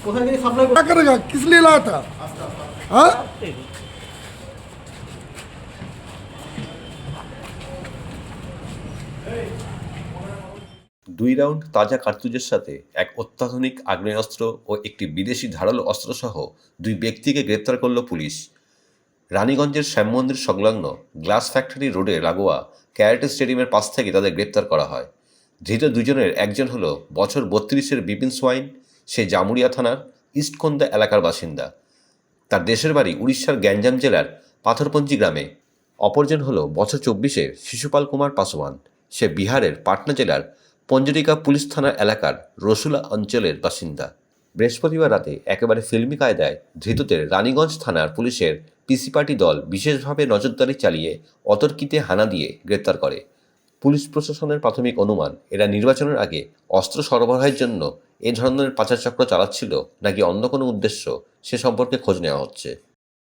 कोথায় থেকে সাপ্লাই क्या करेगा किस लिए लाया था हाँ দুই রাউন্ড তাজা কার্তুজের সাথে এক অত্যাধুনিক আগ্নেয়াস্ত্র ও একটি বিদেশি ধারালো অস্ত্রসহ দুই ব্যক্তিকে গ্রেপ্তার করল পুলিশ। রানীগঞ্জের শ্যাম মন্দির সংলগ্ন গ্লাস ফ্যাক্টরি রোডে লাগোয়া ক্যারাটে স্টেডিয়ামের পাশ থেকে তাদের গ্রেপ্তার করা হয়। ধৃত দুজনের একজন হল বছর 32-এর বিপিন সোয়াইন, সে জামুরিয়া থানার ইস্টকন্দা এলাকার বাসিন্দা। তার দেশের বাড়ি উড়িষ্যার গ্যাঞ্জাম জেলার পাথরপঞ্জি গ্রামে। অপরজন হল বছর 24-এর শিশুপাল কুমার পাসওয়ান, সে বিহারের পাটনা জেলার পঞ্জরিকা পুলিশ থানা এলাকার রসুলা অঞ্চলের বাসিন্দা। বৃহস্পতিবার রাতে একেবারে ফিল্মি কায়দায় ধৃতদের রানীগঞ্জ থানার পুলিশের পিসি পার্টি দল বিশেষভাবে নজরদারি চালিয়ে অতর্কিতে হানা দিয়ে গ্রেপ্তার করে। পুলিশ প্রশাসনের প্রাথমিক অনুমান, এরা নির্বাচনের আগে অস্ত্র সরবরাহের জন্য এ ধরনের পাচার চক্র চালাচ্ছিল নাকি অন্য কোনো উদ্দেশ্য, সে সম্পর্কে খোঁজ নেওয়া হচ্ছে।